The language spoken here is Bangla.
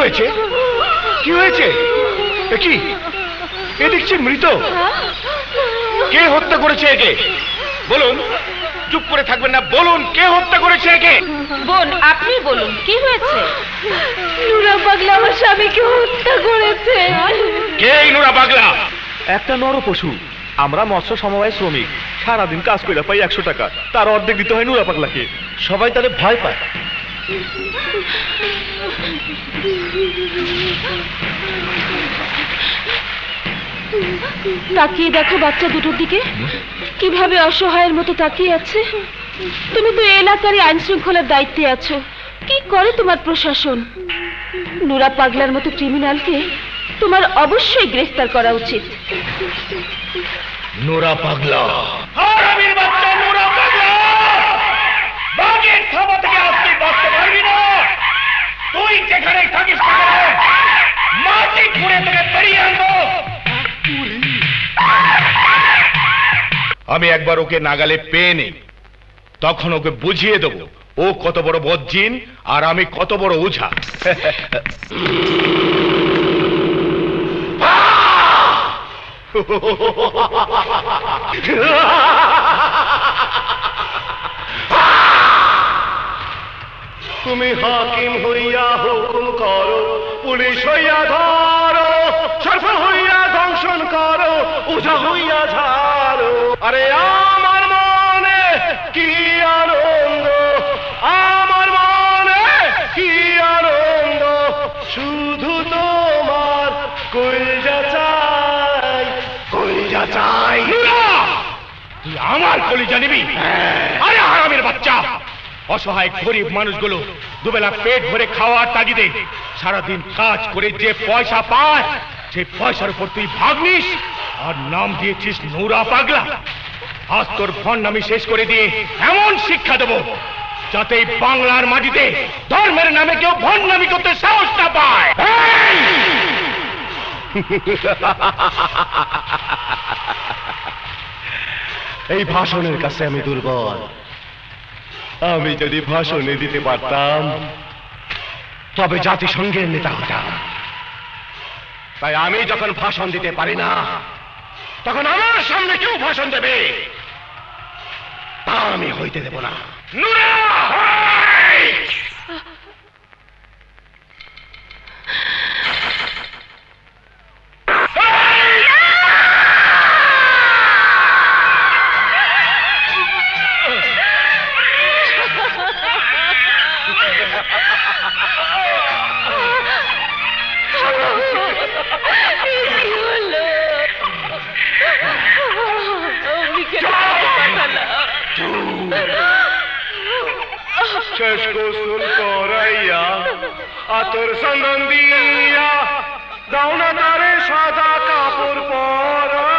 হয়েছে? কি হয়েছে? কি এ দেখছি মৃত। কে হত্যা করেছে একে? বলুন, চুপ করে থাকবেন না, বলুন কে হত্যা করেছে একে? বোন, আপনি বলুন কি হয়েছে? নুরা পাগলা আমার স্বামীকে হত্যা করেছে। কে এই নুরা পাগলা? একটা নর পশু। আমরা মৎস্য সমবায় শ্রমিক, সারাদিন কাজ করে পাই 100 টাকা, তার অর্ধেক দিতে হয় নুরা পাগলাকে। সবাই তাহলে ভয় পায়। তাকিয়ে দেখো বাচ্চা দুটোর দিকে, কিভাবে অসহায়ের মতো তাকিয়ে আছে। তুমি তো এলাকারই আইন শৃঙ্খলার দায়িত্বে আছো, কি করে তোমার প্রশাসন? নুরা পাগলার মতো ক্রিমিনালকে তোমার অবশ্যই গ্রেফতার করা উচিত। নুরা পাগলা, হারামির বাচ্চা নুরা পাগলা! বাগের থাবা থেকে আজ তুই বাঁচতে পারবি না। তুই যেখানে থাকিস না কেন, মাটি খুঁড়ে তোকে বেরিয়ে আনবো। আমি একবার ওকে নাগালে পেয়ে নেই, তখন ওকে বুঝিয়ে দেবো ও কত বড় বজ্জিন আর আমি কত বড় ওঝা। তুমি হাকিম হইয়া হুকুম করো, পুলিশ হইয়া ধরো, সরফর হইয়া দংশন করো, ওঝা হইয়া ঝাড়ো। আরে আমার মনে কি আনন্দ, আমার মনে কি আনন্দ, শুধু তোমার কলিজা চাই, কলিজা চাই। তুই আমার কলিজা নিবি? আরে হারামের বাচ্চা! অসহায় গরিব মানুষগুলো দুবেলা পেট ভরে খাওয়ার তাগিদে সারাদিন কাজ করে যে পয়সা পায়, সেই পয়সার উপর তুই ভাগ নিস আর নাম দিয়েছিস নুরা পাগলা। আজ তোর ভণ্ডামি শেষ করে দিয়ে এমন শিক্ষা দেব যাতে বাংলার মাটিতে ধর্মের নামে কেউ ভণ্ডামি করতে সাহস না পায়। এই ভাষণের কাছে আমি দুর্বল। আমি যদি ভাষণে দিতে পারতাম তবে জাতিসংঘের নেতা হতাম। তাই আমি যখন ভাষণ দিতে পারি না, তখন আমার সামনে কেউ ভাষণ দেবে তা আমি হইতে দেব না। নুরা! শেষ গোসল করাইয়া আতর চন্দন দিয়া দাও না তারে সাদা কাপড় পরা।